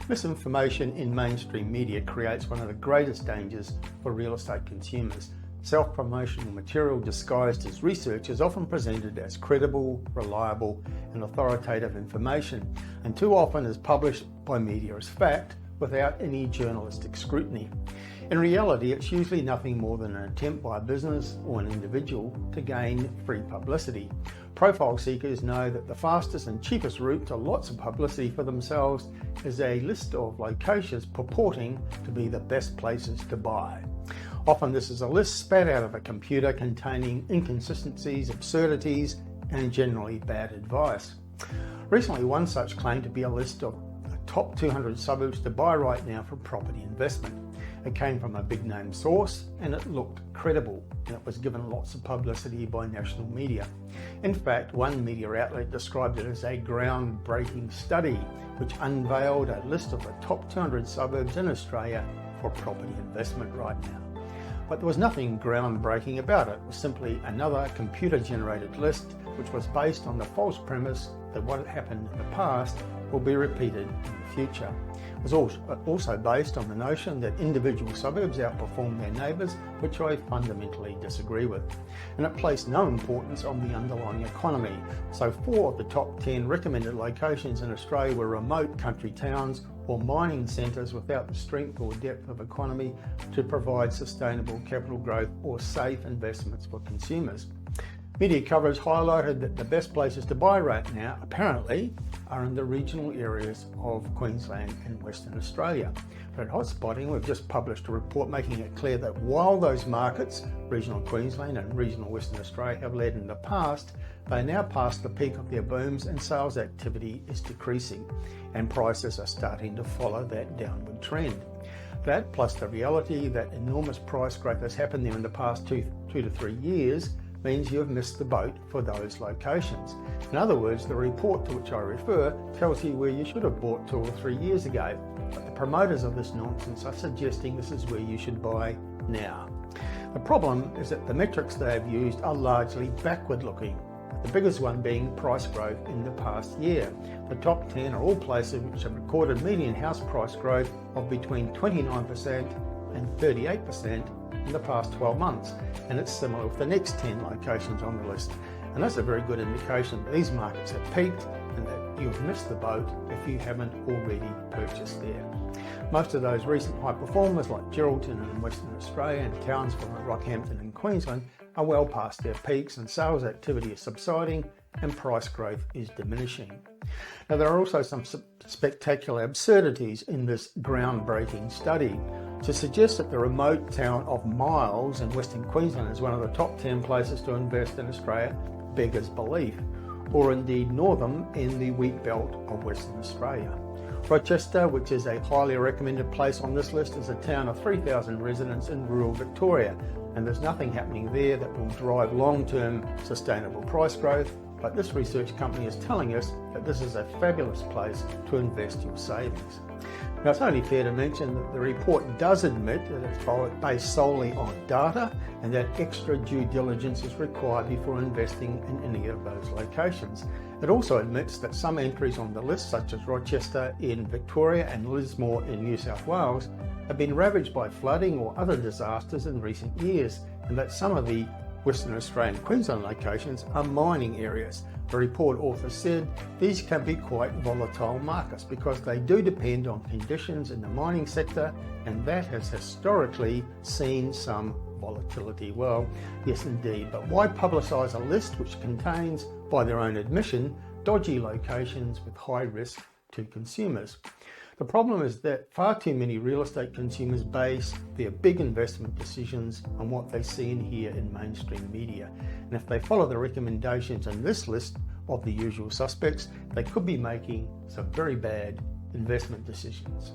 Misinformation in mainstream media creates one of the greatest dangers for real estate consumers. Self-promotional material disguised as research is often presented as credible, reliable, and authoritative information, and too often is published by media as fact without any journalistic scrutiny. In reality, it's usually nothing more than an attempt by a business or an individual to gain free publicity. Profile seekers know that the fastest and cheapest route to lots of publicity for themselves is a list of locations purporting to be the best places to buy. Often this is a list spat out of a computer containing inconsistencies, absurdities, and generally bad advice. Recently, one such claimed to be a list of the top 200 suburbs to buy right now for property investment. It came from a big name source and it looked credible, and it was given lots of publicity by national media. In fact, one media outlet described it as a groundbreaking study which unveiled a list of the top 200 suburbs in Australia for property investment right now. But there was nothing groundbreaking about it. It was simply another computer-generated list which was based on the false premise that what had happened in the past will be repeated in the future. It was also based on the notion that individual suburbs outperform their neighbours, which I fundamentally disagree with. And it placed no importance on the underlying economy. So 4 of the top 10 recommended locations in Australia were remote country towns or mining centres without the strength or depth of economy to provide sustainable capital growth or safe investments for consumers. Media coverage highlighted that the best places to buy right now, apparently, are in the regional areas of Queensland and Western Australia. But at Hotspotting, we've just published a report making it clear that while those markets, regional Queensland and regional Western Australia, have led in the past, they are now past the peak of their booms and sales activity is decreasing, and prices are starting to follow that downward trend. That, plus the reality that enormous price growth has happened there in the past 2 to 3 years, means you have missed the boat for those locations. In other words, the report to which I refer tells you where you should have bought 2 or 3 years ago, but the promoters of this nonsense are suggesting this is where you should buy now. The problem is that the metrics they have used are largely backward looking, the biggest one being price growth in the past year. The top 10 are all places which have recorded median house price growth of between 29% and 38% in the past 12 months, and it's similar with the next 10 locations on the list. And that's a very good indication that these markets have peaked and that you've missed the boat if you haven't already purchased there. Most of those recent high performers like Geraldton in Western Australia and Townsville and Rockhampton in Queensland are well past their peaks, and sales activity is subsiding and price growth is diminishing. Now, there are also some spectacular absurdities in this groundbreaking study. To suggest that the remote town of Miles in Western Queensland is one of the top 10 places to invest in Australia beggars belief, or indeed Northam in the wheat belt of Western Australia. Rochester, which is a highly recommended place on this list, is a town of 3,000 residents in rural Victoria, and there's nothing happening there that will drive long-term sustainable price growth, but this research company is telling us that this is a fabulous place to invest your savings. Now, it's only fair to mention that the report does admit that it's based solely on data and that extra due diligence is required before investing in any of those locations. It also admits that some entries on the list, such as Rochester in Victoria and Lismore in New South Wales, have been ravaged by flooding or other disasters in recent years, and that some of the Western Australian and Queensland locations are mining areas. The report author said these can be quite volatile markets because they do depend on conditions in the mining sector, and that has historically seen some volatility. Well, yes indeed, but why publicise a list which contains, by their own admission, dodgy locations with high risk to consumers? The problem is that far too many real estate consumers base their big investment decisions on what they see and hear in mainstream media. And if they follow the recommendations in this list of the usual suspects, they could be making some very bad investment decisions.